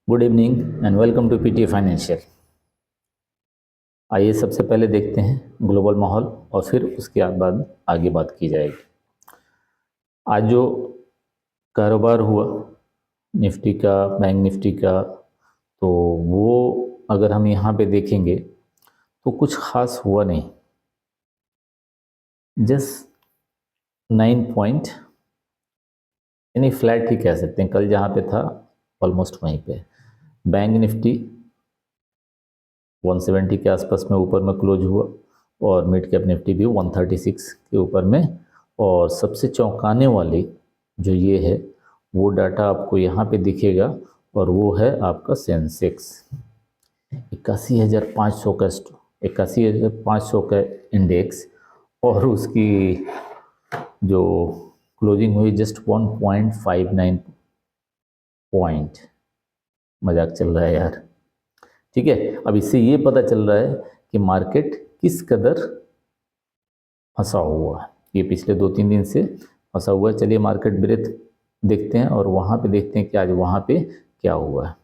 Good evening and welcome to PT financial. आइए सबसे पहले देखते हैं ग्लोबल माहौल और फिर उसके बाद आगे बात की जाएगी। आज जो कारोबार हुआ निफ्टी का, बैंक निफ्टी का, तो वो अगर हम यहाँ पे देखेंगे तो कुछ खास हुआ नहीं, जस्ट 9 पॉइंट यानी फ्लैट ही कह सकते हैं। कल जहाँ पे था ऑलमोस्ट वहीं पे। बैंक निफ्टी 170 के आसपास में ऊपर में क्लोज हुआ और मिड कैप निफ्टी भी 136 के ऊपर में। और सबसे चौंकाने वाली जो ये है वो डाटा आपको यहाँ पे दिखेगा और वो है आपका सेंसेक्स 81,500 का इंडेक्स, और उसकी जो क्लोजिंग हुई जस्ट 1.59 पॉइंट। मजाक चल रहा है यार, ठीक है। अब इससे ये पता चल रहा है कि मार्केट किस कदर फंसा हुआ है। ये पिछले 2-3 दिन से फंसा हुआ है। चलिए मार्केट ब्रेथ देखते हैं और वहाँ पे देखते हैं कि आज वहाँ पे क्या हुआ है।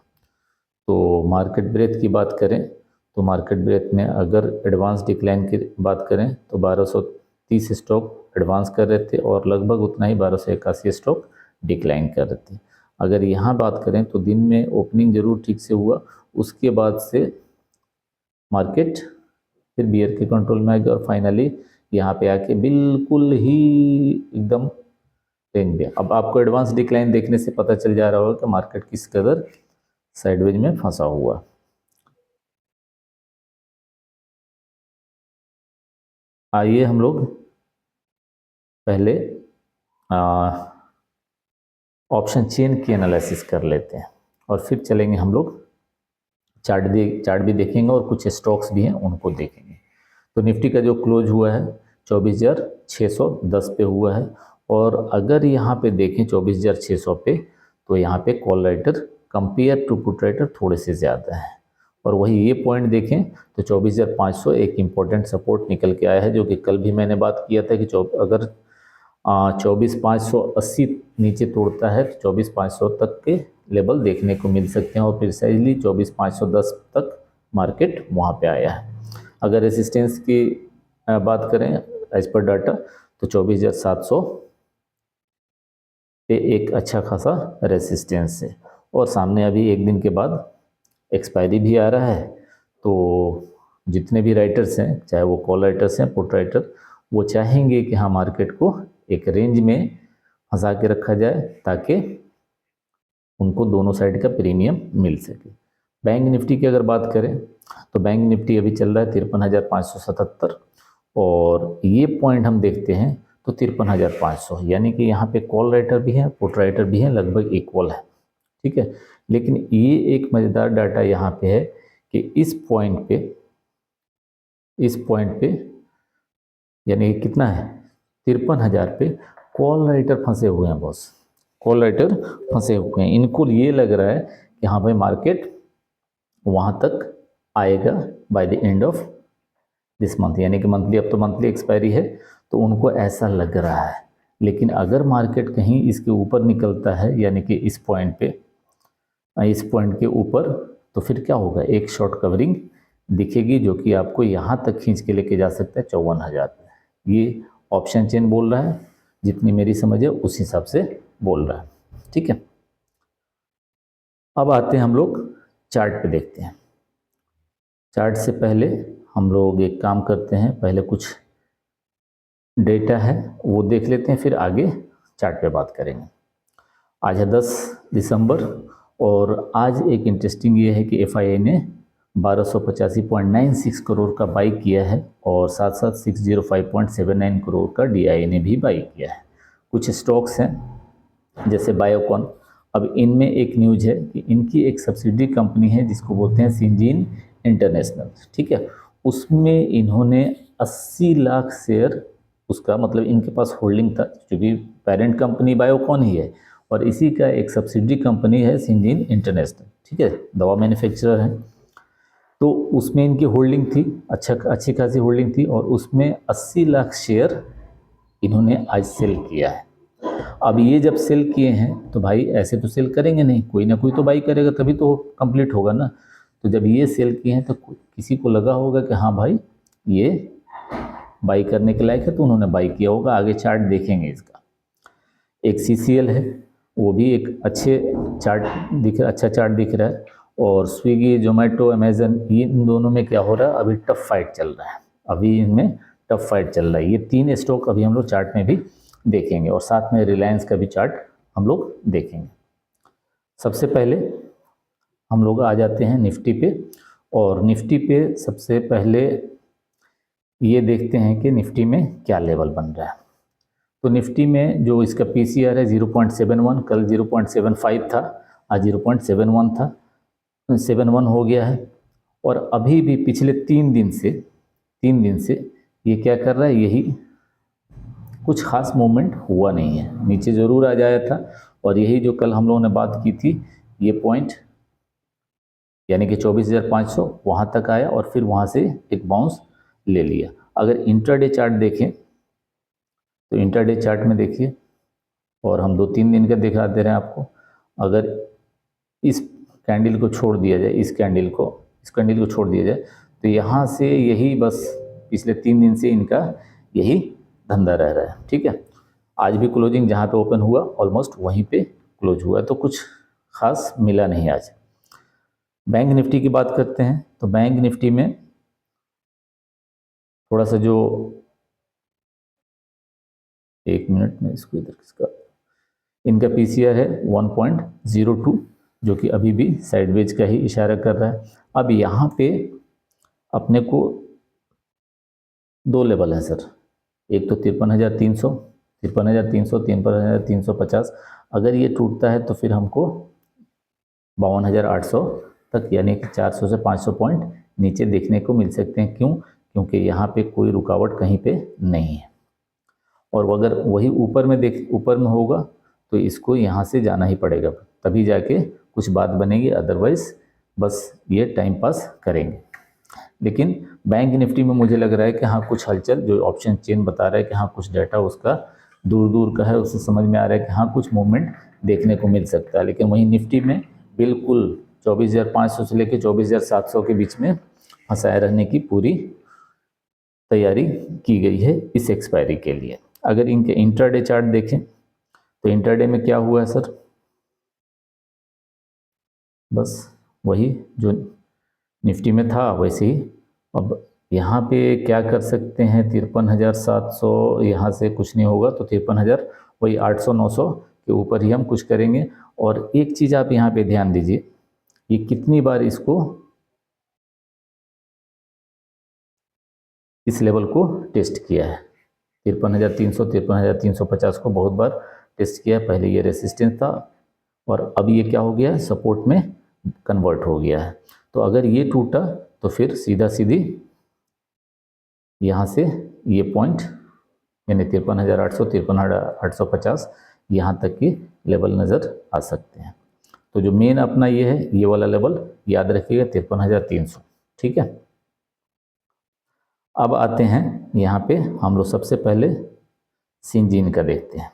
तो मार्केट ब्रेथ की बात करें तो मार्केट ब्रेथ में अगर एडवांस डिक्लाइन की बात करें तो 1230 स्टॉक एडवांस कर रहे थे और लगभग उतना ही 1281 स्टॉक डिक्लाइन कर रहे थे। अगर यहाँ बात करें तो दिन में ओपनिंग जरूर ठीक से हुआ, उसके बाद से मार्केट फिर बियर के कंट्रोल में आ गया और फाइनली यहाँ पे आके बिल्कुल ही एकदम रेंज में। अब आपको एडवांस डिक्लाइन देखने से पता चल जा रहा होगा कि मार्केट किस कदर साइडवेज में फंसा हुआ। आइए हम लोग पहले ऑप्शन चेन की एनालिसिस कर लेते हैं और फिर चलेंगे हम लोग चार्ट भी देखेंगे और कुछ स्टॉक्स भी हैं उनको देखेंगे। तो निफ्टी का जो क्लोज हुआ है 24,610 पे हुआ है और अगर यहाँ पे देखें 24,600 पे तो यहाँ पे call writer compare to put writer थोड़े से ज़्यादा है। और वही ये पॉइंट देखें तो 24,500 एक इम्पॉर्टेंट सपोर्ट निकल के आया है, जो कि कल भी मैंने बात किया था कि अगर 24,580 नीचे तोड़ता है तो 24,500 तक के लेवल देखने को मिल सकते हैं और प्रिसाइजली 24,510 तक मार्केट वहाँ पे आया है। अगर रेसिस्टेंस की बात करें एज पर डाटा तो 24,700 पे एक अच्छा खासा रेसिस्टेंस है और सामने अभी एक दिन के बाद एक्सपायरी भी आ रहा है। तो जितने भी राइटर्स हैं, चाहे वो कॉल राइटर्स हैं पुट राइटर, वो चाहेंगे कि हाँ मार्केट को एक रेंज में फंसा के रखा जाए ताकि उनको दोनों साइड का प्रीमियम मिल सके। बैंक निफ्टी की अगर बात करें तो बैंक निफ्टी अभी चल रहा है 53,577 और ये पॉइंट हम देखते हैं तो 53,500, यानी कि यहाँ पे कॉल राइटर भी है पुट राइटर भी है, लगभग इक्वल है, ठीक है। लेकिन ये एक मज़ेदार डाटा यहाँ पे है कि इस पॉइंट पे यानी कितना है 53,000 पे कॉल राइटर फंसे हुए हैं बॉस। कॉल राइटर फंसे हुए हैं, इनको ये लग रहा है कि हाँ भाई मार्केट वहाँ तक आएगा by the end of this month, यानी कि मंथली, अब तो मंथली एक्सपायरी है तो उनको ऐसा लग रहा है। लेकिन अगर मार्केट कहीं इसके ऊपर निकलता है यानी कि इस पॉइंट के ऊपर, तो फिर क्या होगा, एक शॉर्ट कवरिंग दिखेगी जो कि आपको यहाँ तक खींच के लेके जा सकता है 54,000 पे। ये ऑप्शन चेन बोल रहा है, जितनी मेरी समझ है उस हिसाब से बोल रहा है, ठीक है। अब आते हैं हम लोग चार्ट पे देखते हैं। चार्ट से पहले हम लोग एक काम करते हैं, पहले कुछ डेटा है वो देख लेते हैं, फिर आगे चार्ट पे बात करेंगे। आज है 10 दिसंबर और आज एक इंटरेस्टिंग ये है कि FII ने 1285.96 करोड़ का बाई किया है और साथ साथ 605.79 करोड़ का DIA ने भी बाई किया है। कुछ स्टॉक्स हैं जैसे बायोकॉन, अब इनमें एक न्यूज है कि इनकी एक सब्सिडी कंपनी है जिसको बोलते हैं सिंजीन इंटरनेशनल, ठीक है। उसमें इन्होंने 80 लाख शेयर, उसका मतलब इनके पास होल्डिंग था, क्योंकि पेरेंट कंपनी बायोकॉन ही है और इसी का एक सब्सिडी कंपनी है सिंजीन इंटरनेशनल, ठीक है, दवा मैन्युफैक्चरर है। तो उसमें इनकी होल्डिंग थी, अच्छी खासी होल्डिंग थी और उसमें 80 लाख शेयर इन्होंने आज सेल किया है। अब ये जब सेल किए हैं तो भाई ऐसे तो सेल करेंगे नहीं, कोई ना कोई तो बाई करेगा तभी तो कंप्लीट होगा ना। तो जब ये सेल किए हैं तो किसी को लगा होगा कि हाँ भाई ये बाई करने के लायक है, तो उन्होंने बाई किया होगा। आगे चार्ट देखेंगे इसका। एक CCL है, वो भी एक अच्छा चार्ट दिख रहा है। और स्विगी, जोमेटो, अमेजन, इन दोनों में क्या हो रहा है, अभी टफ फाइट चल रहा है। अभी इनमें टफ फाइट चल रहा है। ये 3 स्टॉक अभी हम लोग चार्ट में भी देखेंगे और साथ में रिलायंस का भी चार्ट हम लोग देखेंगे। सबसे पहले हम लोग आ जाते हैं निफ्टी पे, और निफ्टी पे सबसे पहले ये देखते हैं कि निफ्टी में क्या लेवल बन रहा है। तो निफ्टी में जो इसका PCR है 0.71, कल 0.75 था, आज 0.71 था, 71 हो गया है। और अभी भी पिछले 3 दिन से ये क्या कर रहा है, यही कुछ खास मूवमेंट हुआ नहीं है। नीचे ज़रूर आ जाया था, और यही जो कल हम लोगों ने बात की थी, ये पॉइंट यानी कि 24,500 वहाँ तक आया और फिर वहाँ से एक बाउंस ले लिया। अगर इंट्राडे चार्ट देखें तो इंट्राडे चार्ट में देखिए, और हम 2-3 दिन का दिखा दे रहे हैं आपको। अगर इस कैंडल को छोड़ दिया जाए, इस कैंडल को छोड़ दिया जाए, तो यहाँ से यही बस पिछले 3 दिन से इनका यही धंधा रह रहा है। ठीक है, आज भी क्लोजिंग जहाँ पे ओपन हुआ ऑलमोस्ट वहीं पे क्लोज हुआ, तो कुछ खास मिला नहीं आज। बैंक निफ्टी की बात करते हैं, तो बैंक निफ्टी में थोड़ा सा जो, एक मिनट में इसको इधर किसका, इनका PCR है 1.02, जो कि अभी भी साइडवेज का ही इशारा कर रहा है। अब यहाँ पे अपने को 2 लेवल है सर, एक तो 53,300, 53,350, अगर ये टूटता है तो फिर हमको 52,800 तक, यानी कि 400 से 500 पॉइंट नीचे देखने को मिल सकते हैं। क्यों? क्योंकि यहाँ पे कोई रुकावट कहीं पे नहीं है, और अगर वही ऊपर में होगा तो इसको यहाँ से जाना ही पड़ेगा, तभी जाके कुछ बात बनेगी, अदरवाइज बस ये टाइम पास करेंगे। लेकिन बैंक निफ्टी में मुझे लग रहा है कि हाँ कुछ हलचल, जो ऑप्शन चेन बता रहा है कि हाँ कुछ डाटा उसका दूर का है, उससे समझ में आ रहा है कि हाँ कुछ मूवमेंट देखने को मिल सकता है। लेकिन वहीं निफ्टी में बिल्कुल 24,500 से लेकर 24,700 के बीच में फंसाए रहने की पूरी तैयारी की गई है इस एक्सपायरी के लिए। अगर इनके इंट्राडे चार्ट देखें तो इंट्राडे में क्या हुआ है सर, बस वही जो निफ्टी में था वैसे ही। अब यहाँ पे क्या कर सकते हैं, 53,700, यहाँ से कुछ नहीं होगा तो 53,000, वही 800-900 के ऊपर ही हम कुछ करेंगे। और एक चीज़ आप यहाँ पे ध्यान दीजिए, ये कितनी बार इसको, इस लेवल को टेस्ट किया है, 53,300, 53,350 को बहुत बार टेस्ट किया है। पहले ये रेसिस्टेंस था और अब ये क्या हो गया है, सपोर्ट में कन्वर्ट हो गया है। तो अगर ये टूटा तो फिर सीधी यहाँ से ये पॉइंट यानी 53,800, 53,850 यहाँ तक की लेवल नज़र आ सकते हैं। तो जो मेन अपना ये है, ये वाला लेवल याद रखिएगा 53,300। ठीक है, अब आते हैं यहाँ पे हम लोग सबसे पहले सिंजीन का देखते हैं।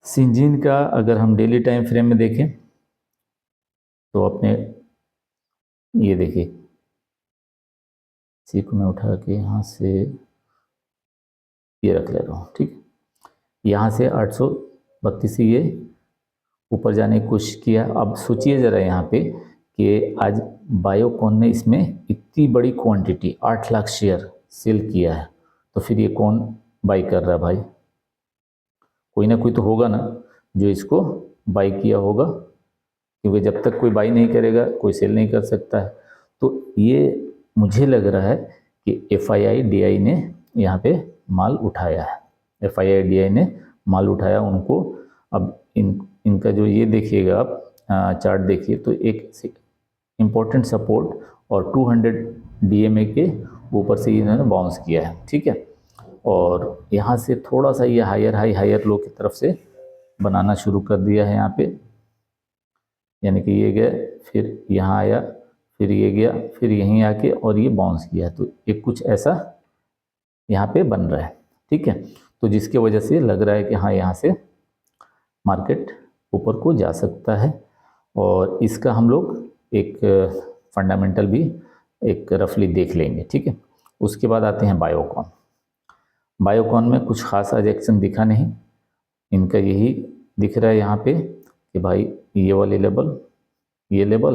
सिंजीन का अगर हम डेली टाइम फ्रेम में देखें तो अपने ये देखिए, इसी को मैं उठा के यहाँ से ये रख ले रहा हूँ। ठीक, यहाँ से 832 से ये ऊपर जाने की कोशिश किया। अब सोचिए ज़रा यहाँ पे कि आज बायोकॉन ने इसमें इतनी बड़ी क्वांटिटी 8 लाख शेयर सेल किया है, तो फिर ये कौन बाई कर रहा है भाई? कोई ना कोई तो होगा ना जो इसको बाई किया होगा, क्योंकि जब तक कोई बाई नहीं करेगा कोई सेल नहीं कर सकता है। तो ये मुझे लग रहा है कि FII-DI ने यहाँ पे माल उठाया है, FII-DI ने माल उठाया उनको। अब इनका जो ये देखिएगा आप चार्ट देखिए तो एक इम्पोर्टेंट सपोर्ट और 200 DMA के ऊपर से इन्होंने बाउंस किया है। ठीक है, और यहाँ से थोड़ा सा ये हायर लो की तरफ से बनाना शुरू कर दिया है यहाँ पे, यानी कि ये गया फिर यहाँ आया, फिर ये गया, फिर यहीं आके और ये बाउंस किया। तो एक कुछ ऐसा यहाँ पे बन रहा है। ठीक है, तो जिसकी वजह से लग रहा है कि हाँ यहाँ से मार्केट ऊपर को जा सकता है। और इसका हम लोग एक फंडामेंटल भी एक रफली देख लेंगे, ठीक है। उसके बाद आते हैं बायोकॉन। बायोकॉन में कुछ खास आज एक्शन दिखा नहीं, इनका यही दिख रहा है यहाँ पे कि भाई ये वाले लेवल, ये लेवल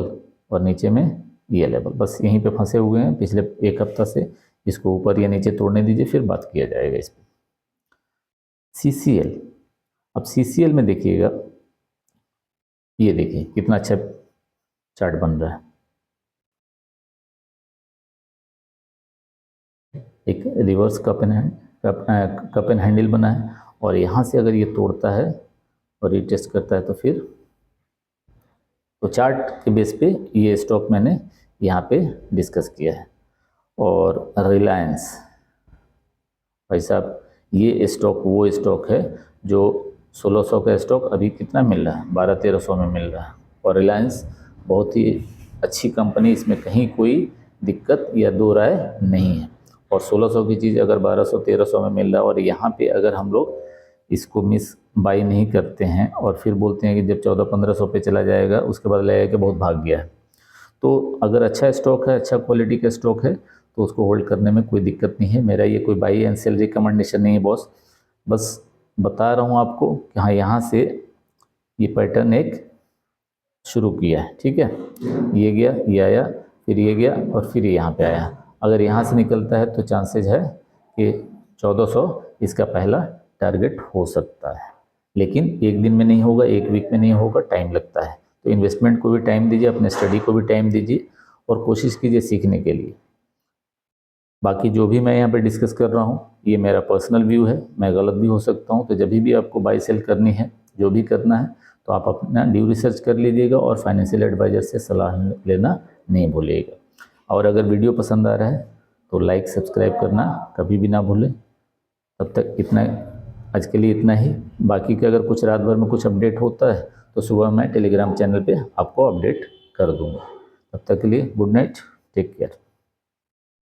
और नीचे में ये लेवल, बस यहीं पे फंसे हुए हैं पिछले एक हफ्ता से। इसको ऊपर या नीचे तोड़ने दीजिए, फिर बात किया जाएगा इस पर। CCL, अब CCL में देखिएगा, ये देखिए कितना अच्छा चार्ट बन रहा है, एक रिवर्स कप एंड हैंडल बना है। और यहाँ से अगर ये तोड़ता है और रीटेस्ट करता है तो फिर तो चार्ट के बेस पे ये स्टॉक मैंने यहाँ पे डिस्कस किया है। और रिलायंस, भाई साहब ये स्टॉक वो स्टॉक है जो 1600 का स्टॉक अभी कितना मिल रहा है, 1200-1300 में मिल रहा है। और रिलायंस बहुत ही अच्छी कंपनी, इसमें कहीं कोई दिक्कत या दो राय नहीं है। और 1600 की चीज़ अगर 1200-1300 में मिल रहा है और यहाँ पे अगर हम लोग इसको मिस बाई नहीं करते हैं और फिर बोलते हैं कि जब 1400-1500 पे चला जाएगा उसके बाद लगेगा कि बहुत भाग गया है, तो अगर अच्छा स्टॉक है, अच्छा क्वालिटी का स्टॉक है तो उसको होल्ड करने में कोई दिक्कत नहीं है। मेरा ये कोई बाई एंड सेल रिकमेंडेशन नहीं है बॉस, बस बता रहा हूँ आपको कि हाँ यहाँ से ये पैटर्न एक शुरू किया है, ठीक है। ये गया, ये आया, फिर ये गया और फिर यहाँ पे आया। अगर यहाँ से निकलता है तो चांसेज है कि 1400 इसका पहला टारगेट हो सकता है, लेकिन एक दिन में नहीं होगा, एक वीक में नहीं होगा, टाइम लगता है। तो इन्वेस्टमेंट को भी टाइम दीजिए, अपने स्टडी को भी टाइम दीजिए और कोशिश कीजिए सीखने के लिए। बाकी जो भी मैं यहाँ पे डिस्कस कर रहा हूँ ये मेरा पर्सनल व्यू है, मैं गलत भी हो सकता हूँ। तो जब भी आपको बाई सेल करनी है, जो भी करना है, तो आप अपना ड्यू रिसर्च कर लीजिएगा और फाइनेंशियल एडवाइज़र से सलाह लेना नहीं भूलिएगा। और अगर वीडियो पसंद आ रहा है तो लाइक सब्सक्राइब करना कभी भी ना भूलें। तब तक इतना, आज के लिए इतना ही। बाकी का अगर कुछ रात भर में कुछ अपडेट होता है तो सुबह मैं टेलीग्राम चैनल पे आपको अपडेट कर दूँगा। तब तक के लिए गुड नाइट, टेक केयर।